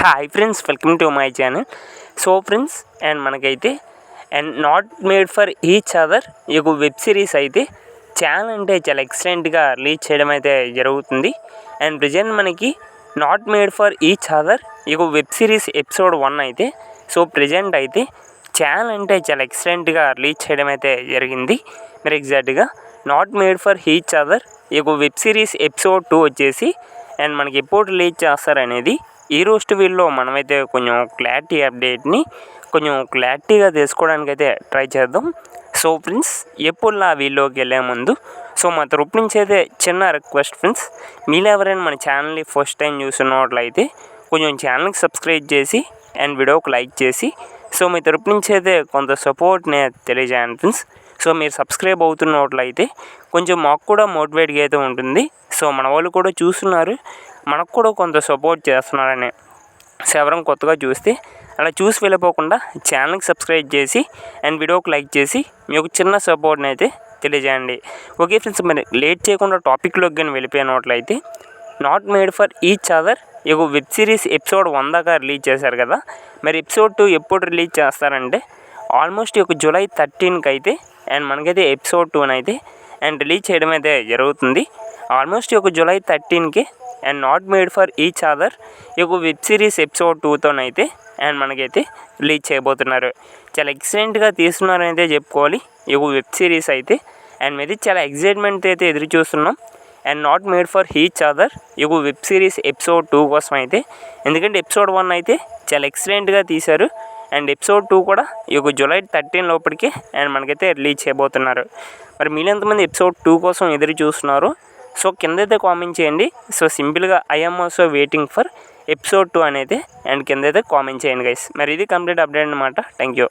Hi friends, welcome to my channel. So friends, and మనకైతే and not made for each other ఈ యొక్క web series అయితే చాలా అంటే చాలా ఎక్సలెంట్గా రిలీజ్ చేయడం అయితే జరుగుతుంది. అండ్ ప్రజెంట్ మనకి not made for each other ఈ యొక్క వెబ్ సిరీస్ ఎపిసోడ్ 1 అయితే ప్రజెంట్ అయితే చాలా అంటే చాలా ఎక్సలెంట్గా రిలీజ్ చేయడం అయితే జరిగింది. మరి ఎగ్జాక్ట్గా not made for each other ఈ యొక్క వెబ్ సిరీస్ ఎపిసోడ్ 2 వచ్చేసి అండ్ మనకి ఎప్పుడు రిలీజ్ చేస్తారనేది ఈ రోజు వీడియోలో మనమైతే కొంచెం క్లారిటీ అప్డేట్ని కొంచెం క్లారిటీగా తెలుసుకోవడానికి అయితే ట్రై చేద్దాం. సో ఫ్రెండ్స్, ఎప్పుడు ఆ వీడియోకి వెళ్ళే ముందు మా తరపు నుంచి అయితే చిన్న రిక్వెస్ట్ ఫ్రెండ్స్, మీరు ఎవరైనా మన ఛానల్ని ఫస్ట్ టైం చూస్తున్నట్లయితే కొంచెం ఛానల్కి సబ్స్క్రైబ్ చేసి అండ్ వీడియోకి లైక్ చేసి మీ తరపు నుంచి అయితే కొంత సపోర్ట్ని తెలియజేయండి ఫ్రెండ్స్. మీరు సబ్స్క్రైబ్ అవుతున్నట్లయితే కొంచెం మాకు కూడా మోటివేట్గా అయితే ఉంటుంది. మన వాళ్ళు కూడా చూస్తున్నారు, మనకు కూడా కొంత సపోర్ట్ చేస్తున్నారని. ఎవరైనా కొత్తగా చూస్తే అలా చూసి వెళ్ళిపోకుండా ఛానల్కి సబ్స్క్రైబ్ చేసి అండ్ వీడియోకి లైక్ చేసి మీకు చిన్న సపోర్ట్ని అయితే తెలియజేయండి. ఓకే ఫ్రెండ్స్, మరి లేట్ చేయకుండా టాపిక్లోకి కానీ వెళ్ళిపోయినట్లయితే not made for each other ఈ వెబ్ సిరీస్ ఎపిసోడ్ 1 దాకా రిలీజ్ చేశారు కదా. మరి ఎపిసోడ్ 2 ఎప్పుడు రిలీజ్ చేస్తారంటే ఆల్మోస్ట్ ఈ జూలై 13కి అయితే అండ్ మనకైతే ఎపిసోడ్ 2 అయితే అండ్ రిలీజ్ చేయడం అయితే జరుగుతుంది. ఆల్మోస్ట్ ఈ జూలై 13కి and not made for each other ఈ వెబ్ సిరీస్ ఎపిసోడ్ 2తోనైతే అండ్ మనకైతే రిలీజ్ చేయబోతున్నారు. చాలా ఎక్సలెంట్గా తీస్తున్నారని అయితే చెప్పుకోవాలి ఈ వెబ్ సిరీస్ అయితే. అండ్ మీది చాలా ఎక్సైట్మెంట్ అయితే ఎదురు చూస్తున్నాం and not made for each other ఈ వెబ్ సిరీస్ ఎపిసోడ్ 2 కోసం అయితే. ఎందుకంటే ఎపిసోడ్ 1 అయితే చాలా ఎక్సలెంట్గా తీశారు అండ్ ఎపిసోడ్ 2 కూడా ఈ జూలై 13 లోపలికి అండ్ మనకైతే రిలీజ్ చేయబోతున్నారు. మరి మీరు ఎంతమంది ఎపిసోడ్ 2 కోసం ఎదురు చూస్తున్నారు? కిందైతే కామెంట్ చేయండి. సింపుల్గా I'm also waiting for episode 2 అనేది అండ్ కిందైతే కామెంట్ చేయండి గైస్. మరి ఇది కంప్లీట్ అప్డేట్ అనమాట. Thank you.